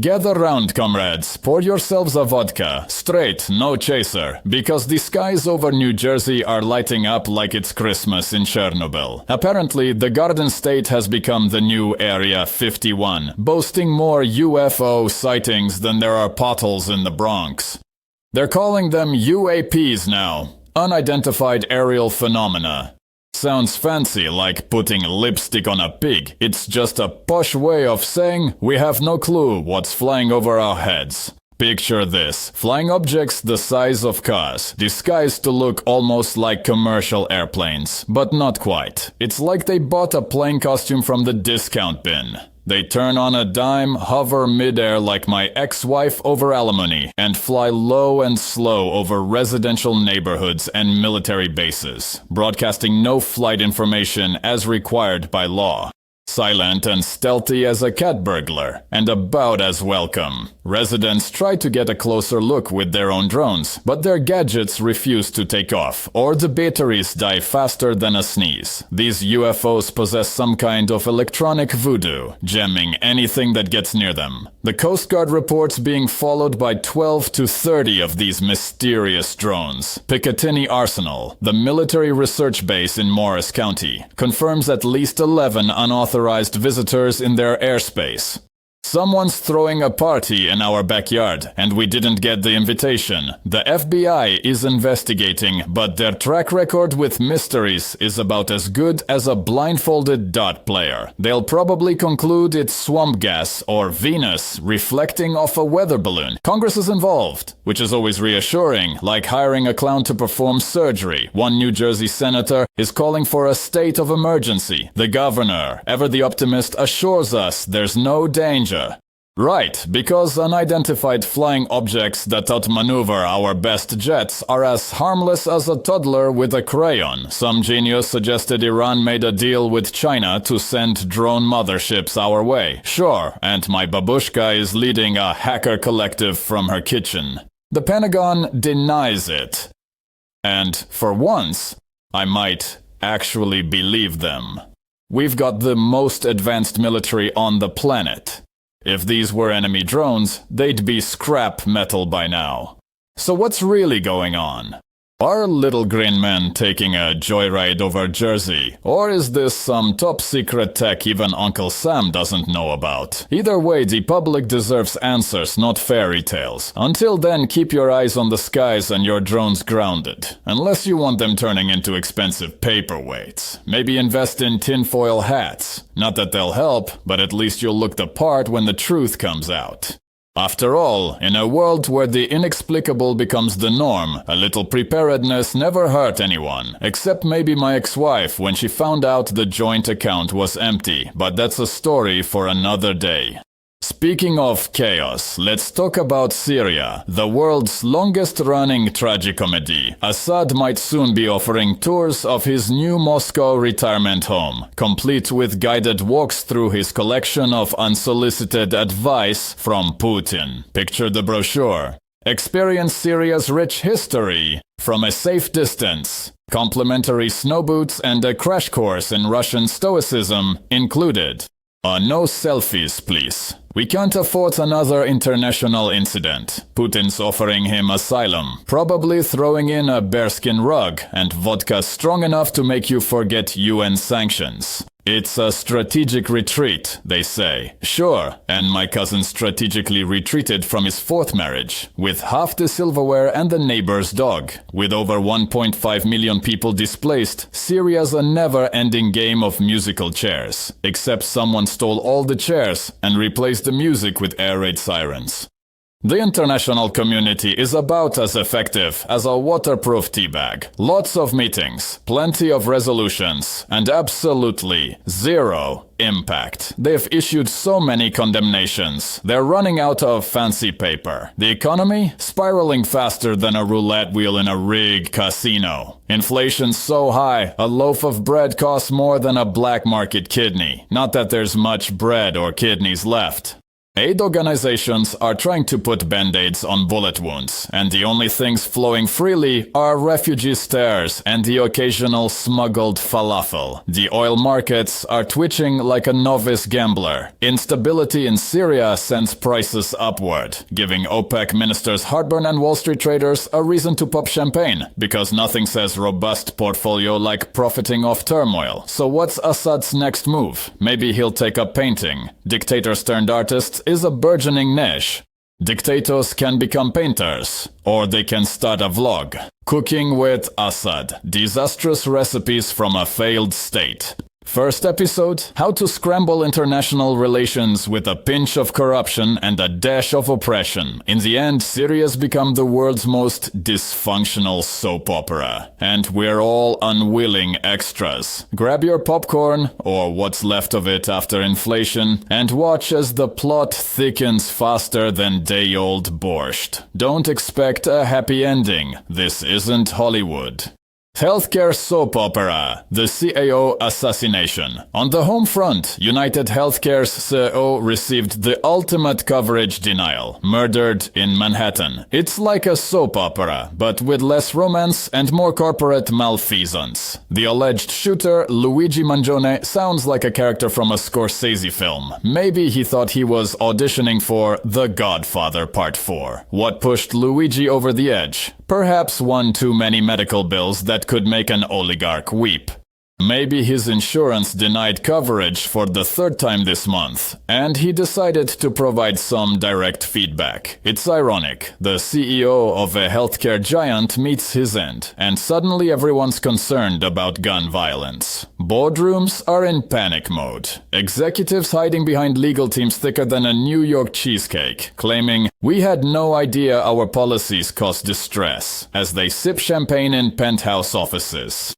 Gather round, comrades. Pour yourselves a vodka. Straight, no chaser. Because the skies over New Jersey are lighting up like it's Christmas in Chernobyl. Apparently, the Garden State has become the new Area 51, boasting more UFO sightings than there are potholes in the Bronx. They're calling them UAPs now. Unidentified Aerial Phenomena. Sounds fancy, like putting lipstick on a pig. It's just a posh way of saying we have no clue what's flying over our heads. Picture this. Flying objects the size of cars, disguised to look almost like commercial airplanes, but not quite. It's like they bought a plane costume from the discount bin. They turn on a dime, hover midair like my ex-wife over alimony, and fly low and slow over residential neighborhoods and military bases, broadcasting no flight information as required by law. Silent and stealthy as a cat burglar, and about as welcome. Residents try to get a closer look with their own drones, but their gadgets refuse to take off, or the batteries die faster than a sneeze. These UFOs possess some kind of electronic voodoo, jamming anything that gets near them. The Coast Guard reports being followed by 12 to 30 of these mysterious drones. Picatinny Arsenal, the military research base in Morris County, confirms at least 11 unauthorized visitors in their airspace. Someone's throwing a party in our backyard, and we didn't get the invitation. The FBI is investigating, but their track record with mysteries is about as good as a blindfolded dot player. They'll probably conclude it's swamp gas or Venus reflecting off a weather balloon. Congress is involved, which is always reassuring, like hiring a clown to perform surgery. One New Jersey senator is calling for a state of emergency. The governor, ever the optimist, assures us there's no danger. Right, because unidentified flying objects that outmaneuver our best jets are as harmless as a toddler with a crayon. Some genius suggested Iran made a deal with China to send drone motherships our way. Sure, and my babushka is leading a hacker collective from her kitchen. The Pentagon denies it. And for once, I might actually believe them. We've got the most advanced military on the planet. If these were enemy drones, they'd be scrap metal by now. So what's really going on? Are little green men taking a joyride over Jersey? Or is this some top-secret tech even Uncle Sam doesn't know about? Either way, the public deserves answers, not fairy tales. Until then, keep your eyes on the skies and your drones grounded. Unless you want them turning into expensive paperweights. Maybe invest in tinfoil hats. Not that they'll help, but at least you'll look the part when the truth comes out. After all, in a world where the inexplicable becomes the norm, a little preparedness never hurt anyone, except maybe my ex-wife when she found out the joint account was empty, but that's a story for another day. Speaking of chaos, let's talk about Syria, the world's longest-running tragicomedy. Assad might soon be offering tours of his new Moscow retirement home, complete with guided walks through his collection of unsolicited advice from Putin. Picture the brochure. Experience Syria's rich history from a safe distance. Complimentary snow boots and a crash course in Russian stoicism included. No selfies, please. We can't afford another international incident. Putin's offering him asylum, probably throwing in a bearskin rug and vodka strong enough to make you forget UN sanctions. It's a strategic retreat, they say. Sure, and my cousin strategically retreated from his fourth marriage, with half the silverware and the neighbor's dog. With over 1.5 million people displaced, Syria's a never-ending game of musical chairs. Except someone stole all the chairs and replaced the music with air raid sirens. The international community is about as effective as a waterproof teabag. Lots of meetings, plenty of resolutions, and absolutely zero impact. They've issued so many condemnations, they're running out of fancy paper. The economy? Spiraling faster than a roulette wheel in a rigged casino. Inflation's so high, a loaf of bread costs more than a black market kidney. Not that there's much bread or kidneys left. Aid organizations are trying to put band-aids on bullet wounds, and the only things flowing freely are refugee stares and the occasional smuggled falafel. The oil markets are twitching like a novice gambler. Instability in Syria sends prices upward, giving OPEC ministers heartburn and Wall Street traders a reason to pop champagne, because nothing says robust portfolio like profiting off turmoil. So what's Assad's next move? Maybe he'll take up painting. Dictators turned artists is a burgeoning niche. Dictators can become painters, or they can start a vlog. Cooking with Assad. Disastrous recipes from a failed state. First episode, how to scramble international relations with a pinch of corruption and a dash of oppression. In the end, Syria's become the world's most dysfunctional soap opera. And we're all unwilling extras. Grab your popcorn, or what's left of it after inflation, and watch as the plot thickens faster than day-old borscht. Don't expect a happy ending. This isn't Hollywood. Healthcare soap opera, the CAO assassination. On the home front, United Healthcare's CEO received the ultimate coverage denial, murdered in Manhattan. It's like a soap opera, but with less romance and more corporate malfeasance. The alleged shooter, Luigi Mangione, sounds like a character from a Scorsese film. Maybe he thought he was auditioning for The Godfather Part 4. What pushed Luigi over the edge? Perhaps one too many medical bills that could make an oligarch weep. Maybe his insurance denied coverage for the third time this month, and he decided to provide some direct feedback. It's ironic. The CEO of a healthcare giant meets his end, and suddenly everyone's concerned about gun violence. Boardrooms are in panic mode. Executives hiding behind legal teams thicker than a New York cheesecake, claiming, "We had no idea our policies caused distress," as they sip champagne in penthouse offices.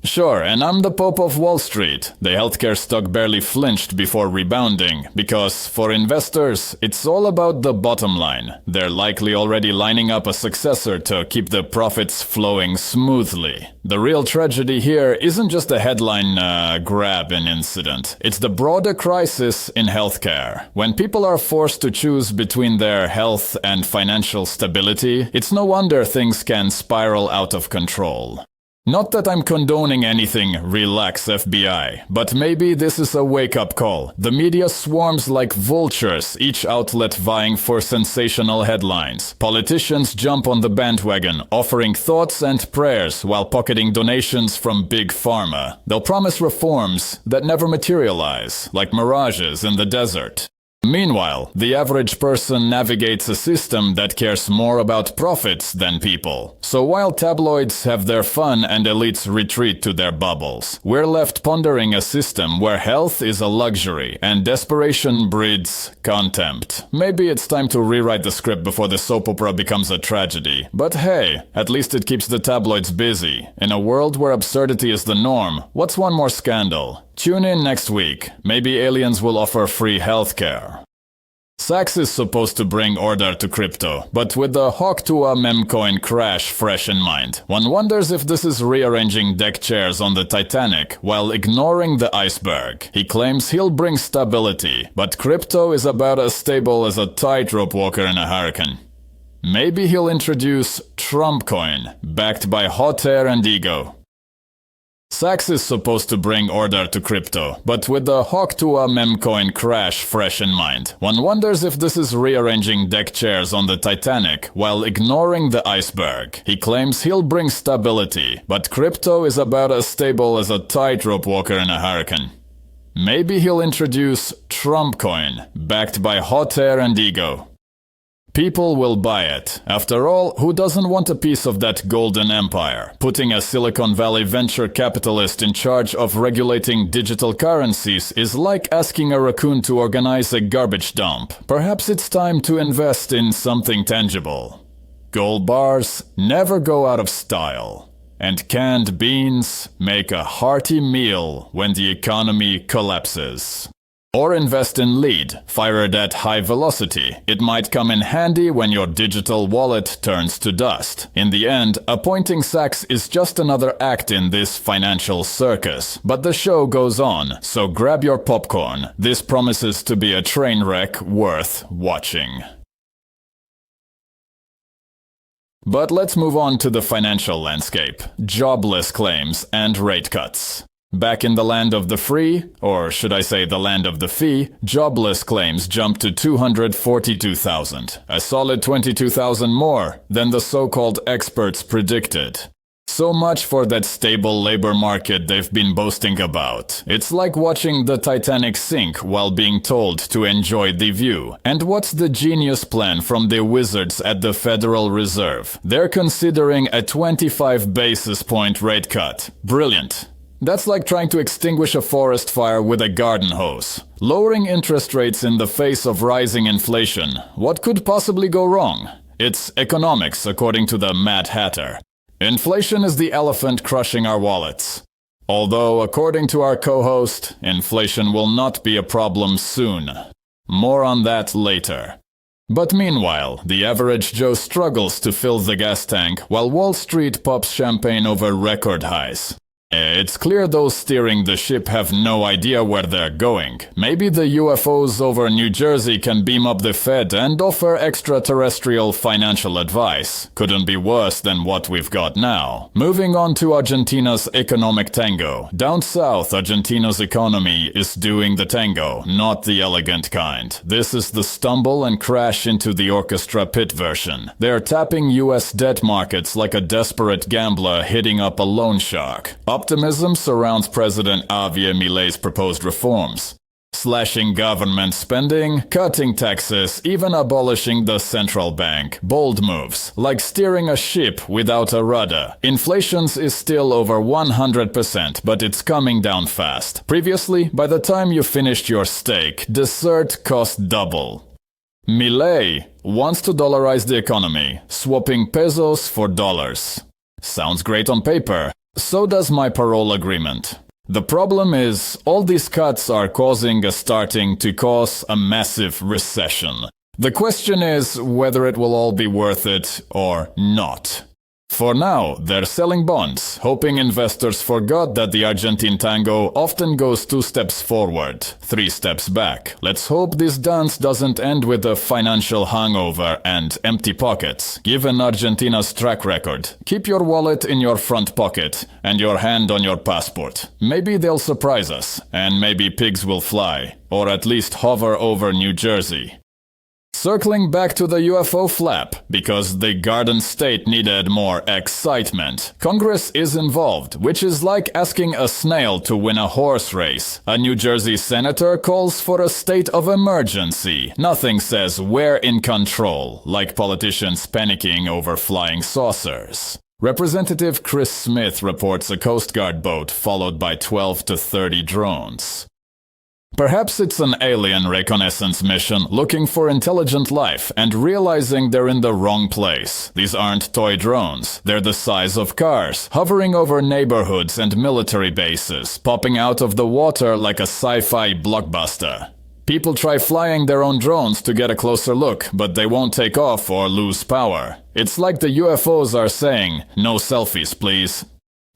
Sure, and I'm the Pope of Wall Street. The healthcare stock barely flinched before rebounding, because for investors, it's all about the bottom line. They're likely already lining up a successor to keep the profits flowing smoothly. The real tragedy here isn't just a headline grab-in incident. It's the broader crisis in healthcare. When people are forced to choose between their health and financial stability, it's no wonder things can spiral out of control. Not that I'm condoning anything, relax FBI, but maybe this is a wake-up call. The media swarms like vultures, each outlet vying for sensational headlines. Politicians jump on the bandwagon, offering thoughts and prayers while pocketing donations from big pharma. They'll promise reforms that never materialize, like mirages in the desert. Meanwhile, the average person navigates a system that cares more about profits than people. So while tabloids have their fun and elites retreat to their bubbles, we're left pondering a system where health is a luxury and desperation breeds contempt. Maybe it's time to rewrite the script before the soap opera becomes a tragedy. But hey, at least it keeps the tabloids busy. In a world where absurdity is the norm, what's one more scandal? Tune in next week. Maybe aliens will offer free healthcare. Sachs is supposed to bring order to crypto, but with the Hawk-Tuah memcoin crash fresh in mind, one wonders if this is rearranging deck chairs on the Titanic while ignoring the iceberg. He claims he'll bring stability, but crypto is about as stable as a tightrope walker in a hurricane. Maybe he'll introduce Trump coin, backed by hot air and ego. Sachs is supposed to bring order to crypto, but with the Hawk-Tuah memcoin crash fresh in mind, one wonders if this is rearranging deck chairs on the Titanic while ignoring the iceberg. He claims he'll bring stability, but crypto is about as stable as a tightrope walker in a hurricane. Maybe he'll introduce Trump coin, backed by hot air and ego. People will buy it. After all, who doesn't want a piece of that golden empire? Putting a Silicon Valley venture capitalist in charge of regulating digital currencies is like asking a raccoon to organize a garbage dump. Perhaps it's time to invest in something tangible. Gold bars never go out of style. And canned beans make a hearty meal when the economy collapses. Or invest in lead, fired at high velocity. It might come in handy when your digital wallet turns to dust. In the end, appointing Sachs is just another act in this financial circus. But the show goes on, so grab your popcorn. This promises to be a train wreck worth watching. But let's move on to the financial landscape, jobless claims, and rate cuts. Back in the land of the free, or should I say the land of the fee, jobless claims jumped to 242,000, a solid 22,000 more than the so-called experts predicted. So much for that stable labor market they've been boasting about. It's like watching the Titanic sink while being told to enjoy the view. And what's the genius plan from the wizards at the Federal Reserve? They're considering a 25 basis point rate cut. Brilliant. That's like trying to extinguish a forest fire with a garden hose. Lowering interest rates in the face of rising inflation. What could possibly go wrong? It's economics, according to the Mad Hatter. Inflation is the elephant crushing our wallets. Although, according to our co-host, inflation will not be a problem soon. More on that later. But meanwhile, the average Joe struggles to fill the gas tank while Wall Street pops champagne over record highs. It's clear those steering the ship have no idea where they're going. Maybe the UFOs over New Jersey can beam up the Fed and offer extraterrestrial financial advice. Couldn't be worse than what we've got now. Moving on to Argentina's economic tango. Down south, Argentina's economy is doing the tango, not the elegant kind. This is the stumble and crash into the orchestra pit version. They're tapping US debt markets like a desperate gambler hitting up a loan shark. Optimism surrounds President Javier Milei's proposed reforms. Slashing government spending, cutting taxes, even abolishing the central bank. Bold moves, like steering a ship without a rudder. Inflation is still over 100%, but it's coming down fast. Previously, by the time you finished your steak, dessert cost double. Milei wants to dollarize the economy, swapping pesos for dollars. Sounds great on paper. So does my parole agreement. The problem is, all these cuts are starting to cause a massive recession. The question is whether it will all be worth it or not. For now, they're selling bonds, hoping investors forgot that the Argentine tango often goes 2 steps forward, 3 steps back. Let's hope this dance doesn't end with a financial hangover and empty pockets. Given Argentina's track record, keep your wallet in your front pocket and your hand on your passport. Maybe they'll surprise us, and maybe pigs will fly, or at least hover over New Jersey. Circling back to the UFO flap, because the Garden State needed more excitement. Congress is involved, which is like asking a snail to win a horse race. A New Jersey senator calls for a state of emergency. Nothing says we're in control, like politicians panicking over flying saucers. Representative Chris Smith reports a Coast Guard boat followed by 12 to 30 drones. Perhaps it's an alien reconnaissance mission looking for intelligent life and realizing they're in the wrong place. These aren't toy drones. They're the size of cars, hovering over neighborhoods and military bases, popping out of the water like a sci-fi blockbuster. People try flying their own drones to get a closer look, but they won't take off or lose power. It's like the UFOs are saying, "No selfies, please."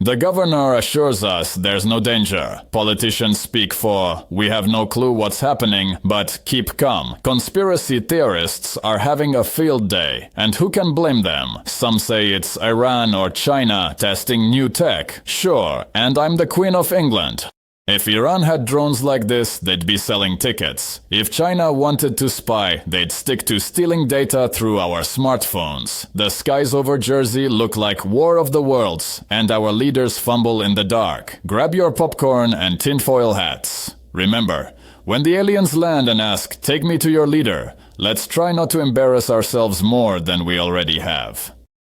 The governor assures us there's no danger. Politicians speak for, "We have no clue what's happening, but keep calm." Conspiracy theorists are having a field day, and who can blame them? Some say it's Iran or China testing new tech. Sure, and I'm the Queen of England. If Iran had drones like this, they'd be selling tickets. If China wanted to spy, they'd stick to stealing data through our smartphones. The skies over Jersey look like War of the Worlds, and our leaders fumble in the dark. Grab your popcorn and tinfoil hats. Remember, when the aliens land and ask, "Take me to your leader," let's try not to embarrass ourselves more than we already have.